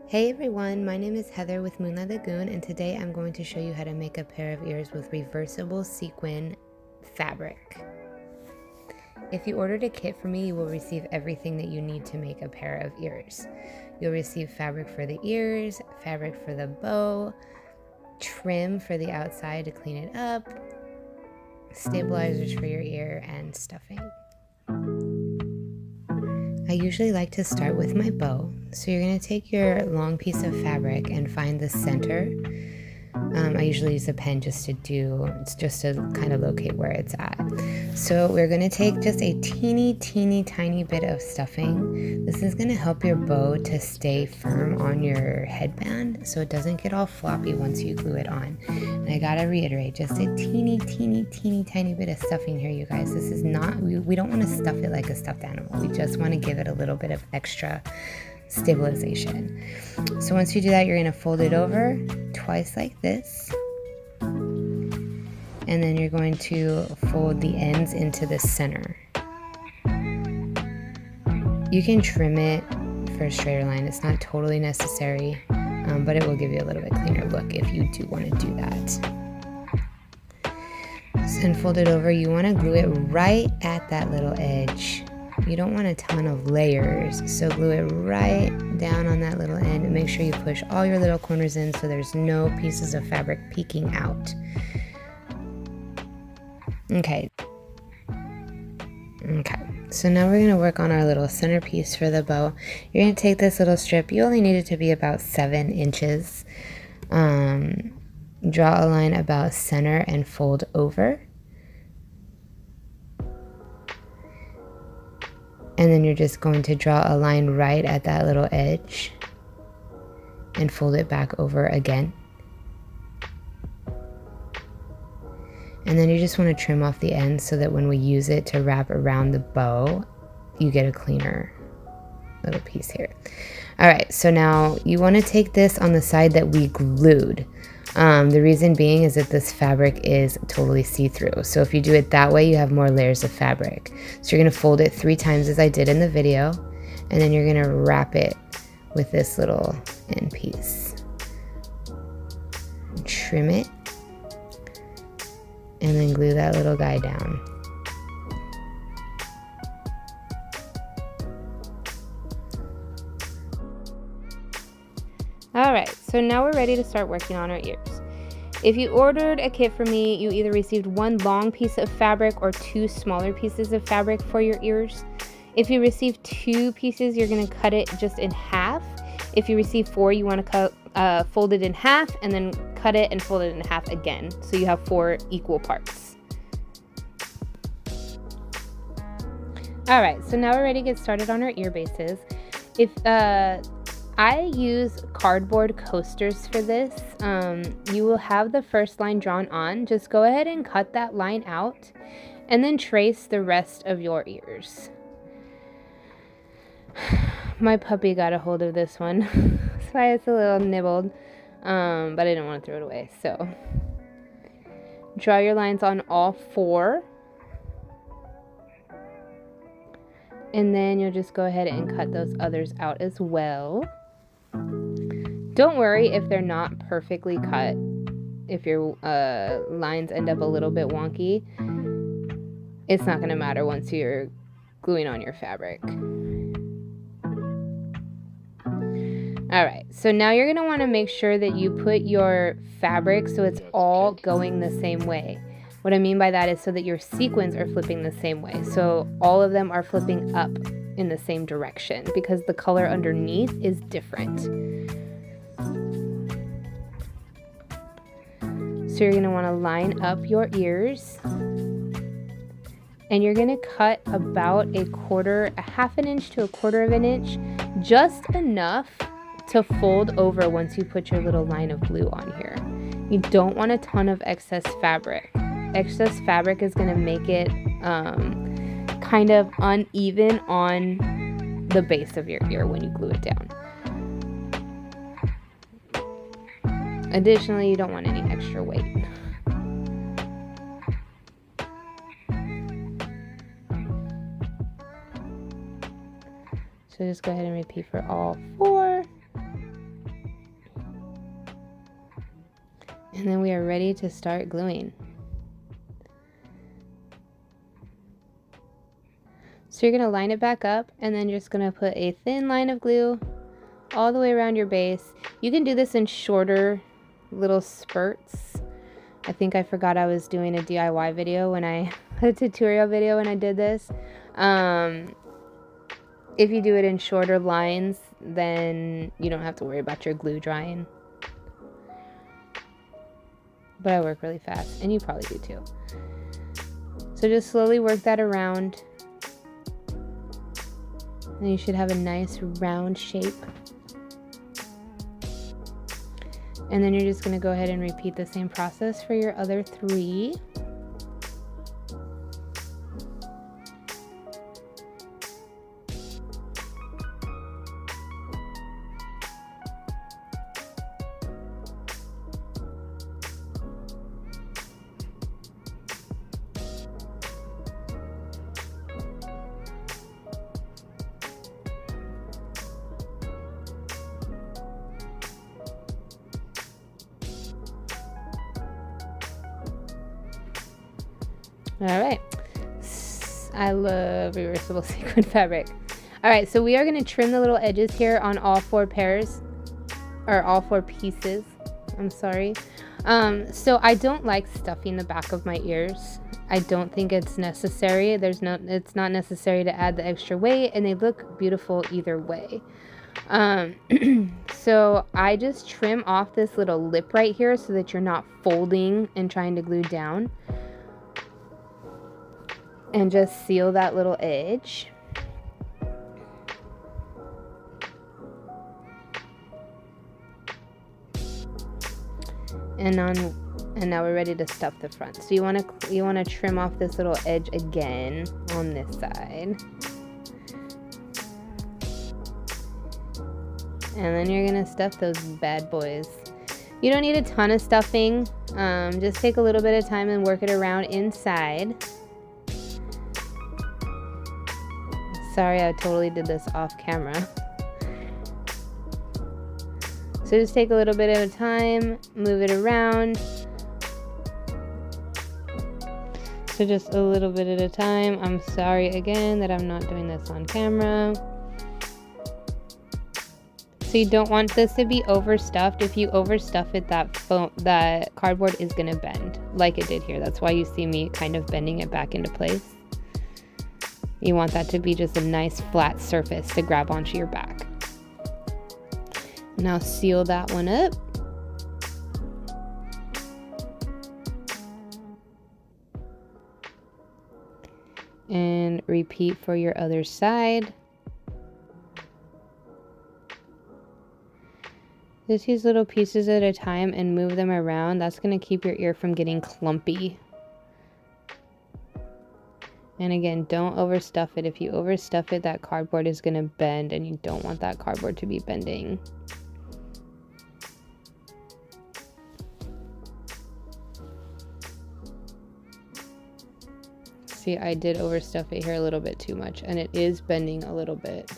Hey everyone, my name is Heather with Moonlight Lagoon, and today I'm going to show you how to make a pair of ears with reversible sequin fabric. If you ordered a kit from me, you will receive everything that you need to make a pair of ears. You'll receive fabric for the ears, fabric for the bow, trim for the outside to clean it up, stabilizers for your ear, and stuffing. I usually like to start with my bow. So you're going to take your long piece of fabric and find the center. I usually use a pen just to kind of locate where it's at. So we're going to take just a teeny tiny bit of stuffing. This is going to help your bow to stay firm on your headband so it doesn't get all floppy once you glue it on. And I gotta reiterate, just a teeny tiny bit of stuffing here, you guys. This is not, we don't want to stuff it like a stuffed animal. We just want to give it a little bit of extra stabilization. So once you do that, you're going to fold it over twice like this, and then you're going to fold the ends into the center. You can trim it for a straighter line. It's not totally necessary, but it will give you a little bit cleaner look if you do want to do that. So then fold it over. You want to glue it right at that little edge. You don't want a ton of layers, so glue it right down on that little end and make sure you push all your little corners in so there's no pieces of fabric peeking out. Okay, so now we're going to work on our little centerpiece for the bow. You're going to take this little strip. You only need it to be about 7 inches. Draw a line about center and fold over. And then you're just going to draw a line right at that little edge and fold it back over again. And then you just want to trim off the ends so that when we use it to wrap around the bow, you get a cleaner little piece here. All right, so now you want to take this on the side that we glued. The reason being is that this fabric is totally see-through. So if you do it that way, you have more layers of fabric. So you're going to fold it 3 times as I did in the video, and then you're going to wrap it with this little end piece. Trim it, and then glue that little guy down. Alright, so now we're ready to start working on our ears. If you ordered a kit from me, you either received 1 long piece of fabric or 2 smaller pieces of fabric for your ears. If you receive 2 pieces, you're going to cut it just in half. If you receive 4, you want to fold it in half and then cut it and fold it in half again, so you have 4 equal parts. Alright, so now we're ready to get started on our ear bases. I use cardboard coasters for this. You will have the first line drawn on. Just go ahead and cut that line out and then trace the rest of your ears. My puppy got a hold of this one. That's why it's a little nibbled, but I didn't want to throw it away. So draw your lines on all 4. And then you'll just go ahead and cut those others out as well. Don't worry if they're not perfectly cut. If your lines end up a little bit wonky, it's not going to matter once you're gluing on your fabric. Alright, so now you're going to want to make sure that you put your fabric so it's all going the same way. What I mean by that is so that your sequins are flipping the same way. So all of them are flipping up in the same direction because the color underneath is different. So you're going to want to line up your ears, and you're going to cut about a half an inch to a quarter of an inch, just enough to fold over once you put your little line of glue on here. You don't want a ton of excess fabric. Excess fabric is going to make it kind of uneven on the base of your ear when you glue it down. Additionally, you don't want any extra weight. So just go ahead and repeat for all 4. And then we are ready to start gluing. So you're gonna line it back up and then you're just gonna put a thin line of glue all the way around your base. You can do this in shorter little spurts. I think I forgot I was doing a DIY video when a tutorial video when I did this. If you do it in shorter lines, then you don't have to worry about your glue drying. But I work really fast, and you probably do too. So just slowly work that around. And you should have a nice round shape. And then you're just going to go ahead and repeat the same process for your other 3. All right, I love reversible sequin fabric. All right, so we are going to trim the little edges here on all 4 pairs, or all 4 pieces. I'm sorry. So I don't like stuffing the back of my ears. I don't think it's necessary. It's not necessary to add the extra weight, and they look beautiful either way. So I just trim off this little lip right here so that you're not folding and trying to glue down. And just seal that little edge. And now we're ready to stuff the front. So you want to trim off this little edge again on this side. And then you're gonna stuff those bad boys. You don't need a ton of stuffing. Just take a little bit of time and work it around inside. Sorry, I totally did this off camera. So just take a little bit at a time, move it around. So just a little bit at a time. I'm sorry again that I'm not doing this on camera. So you don't want this to be overstuffed. If you overstuff it, that cardboard is gonna bend like it did here. That's why you see me kind of bending it back into place. You want that to be just a nice flat surface to grab onto your back. Now seal that one up. And repeat for your other side. Just use little pieces at a time and move them around. That's going to keep your ear from getting clumpy. And again, don't overstuff it. If you overstuff it, that cardboard is going to bend, and you don't want that cardboard to be bending. See, I did overstuff it here a little bit too much, and it is bending a little bit.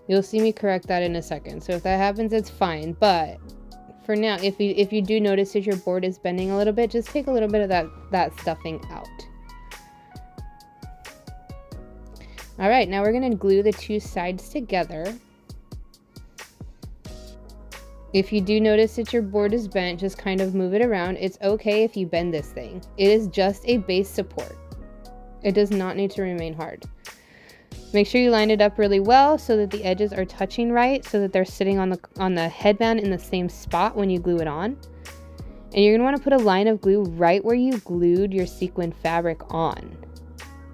You'll see me correct that in a second. So if that happens, it's fine. But for now, if you do notice that your board is bending a little bit, just take a little bit of that stuffing out. All right, now we're gonna glue the 2 sides together. If you do notice that your board is bent, just kind of move it around. It's okay if you bend this thing. It is just a base support. It does not need to remain hard. Make sure you line it up really well so that the edges are touching right, so that they're sitting on the headband in the same spot when you glue it on. And you're gonna wanna put a line of glue right where you glued your sequin fabric on.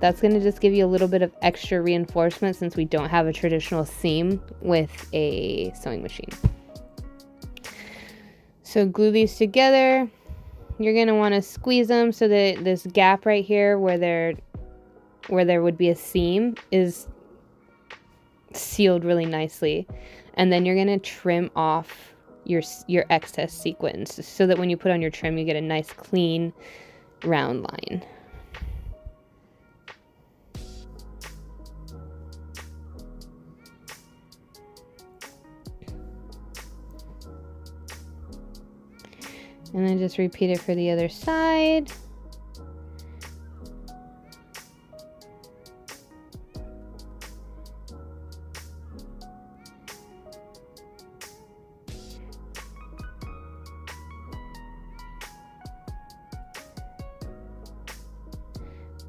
That's going to just give you a little bit of extra reinforcement since we don't have a traditional seam with a sewing machine. So glue these together. You're going to want to squeeze them so that this gap right here where there would be a seam is sealed really nicely. And then you're going to trim off your excess sequins so that when you put on your trim, you get a nice clean round line. And then just repeat it for the other side.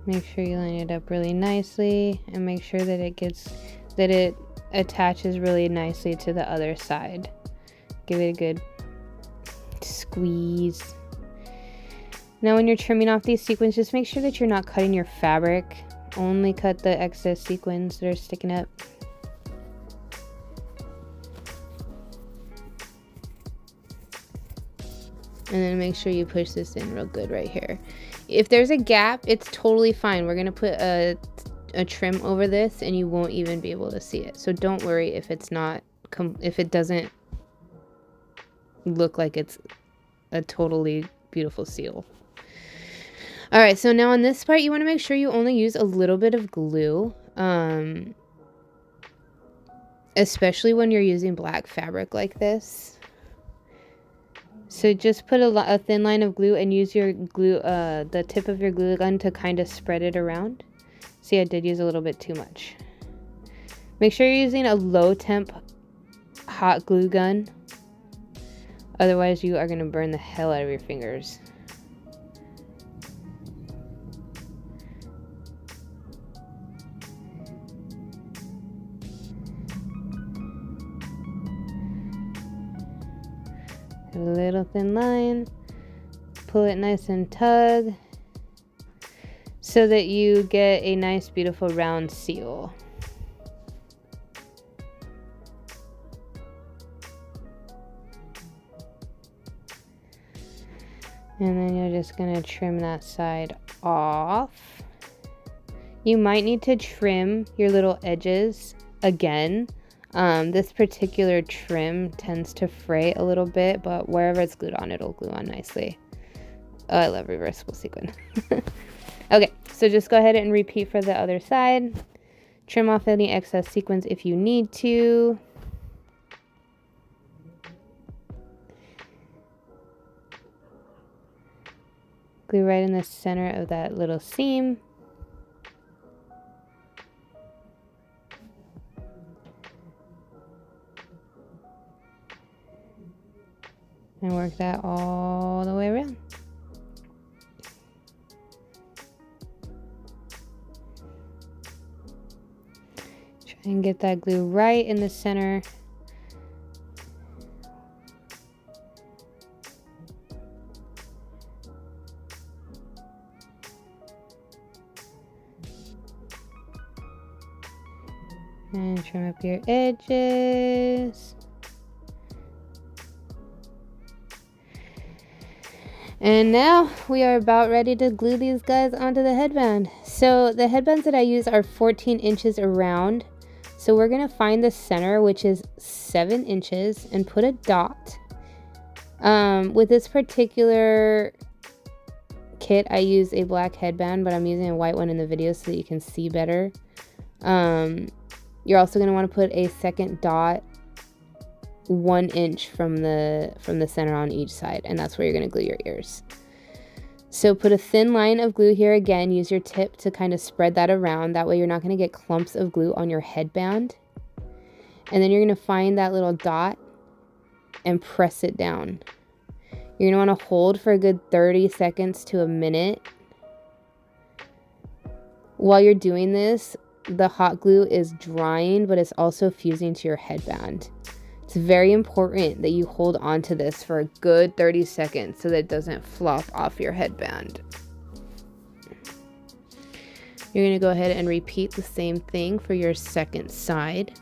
Make sure you line it up really nicely and make sure that it attaches really nicely to the other side. Give it a good squeeze. Now when you're trimming off these sequins, just make sure that you're not cutting your fabric. Only cut the excess sequins that are sticking up. And then make sure you push this in real good right here. If there's a gap, it's totally fine. We're gonna put a trim over this and you won't even be able to see it. So don't worry if it's not, if it doesn't look like it's a totally beautiful seal. All right, so now on this part, you wanna make sure you only use a little bit of glue, especially when you're using black fabric like this. So just put a thin line of glue and use your glue, the tip of your glue gun to kind of spread it around. See, I did use a little bit too much. Make sure you're using a low temp hot glue gun. Otherwise you are gonna burn the hell out of your fingers. A little thin line, pull it nice and tug so that you get a nice beautiful round seal. And then you're just gonna trim that side off. You might need to trim your little edges again. This particular trim tends to fray a little bit, but wherever it's glued on, it'll glue on nicely. Oh, I love reversible sequin. Okay, so just go ahead and repeat for the other side. Trim off any excess sequins if you need to. Glue right in the center of that little seam. And work that all the way around. Try and get that glue right in the center. And trim up your edges. And now we are about ready to glue these guys onto the headband. So the headbands that I use are 14 inches around. So we're gonna find the center, which is 7 inches, and put a dot. With this particular kit, I use a black headband, but I'm using a white one in the video so that you can see better. You're also gonna wanna put a second dot 1 inch from the center on each side, and that's where you're going to glue your ears. So put a thin line of glue here again. Use your tip to kind of spread that around. That way you're not going to get clumps of glue on your headband. And then you're going to find that little dot and press it down. You're going to want to hold for a good 30 seconds to a minute. While you're doing this, the hot glue is drying, but it's also fusing to your headband. It's very important that you hold on to this for a good 30 seconds so that it doesn't flop off your headband. You're going to go ahead and repeat the same thing for your second side.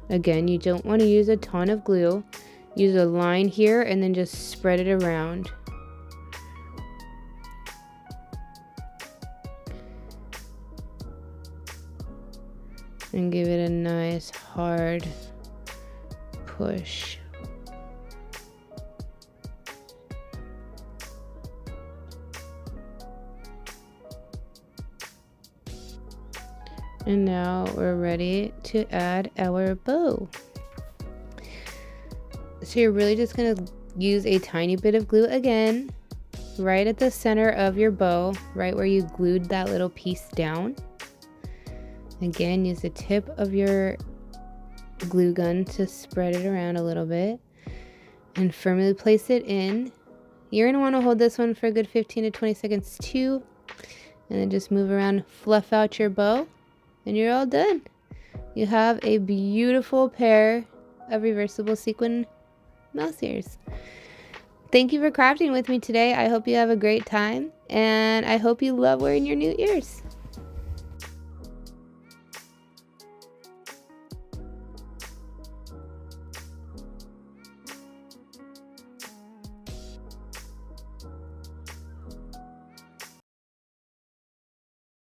Again, you don't want to use a ton of glue. Use a line here and then just spread it around. And give it a nice hard push. And now we're ready to add our bow. So you're really just going to use a tiny bit of glue again, right at the center of your bow, right where you glued that little piece down. Again, use the tip of your glue gun to spread it around a little bit and firmly place it in. You're going to want to hold this one for a good 15 to 20 seconds too, and then just move around, fluff out your bow, and you're all done. You have a beautiful pair of reversible sequin mouse ears. Thank you for crafting with me today. I hope you have a great time, and I hope you love wearing your new ears.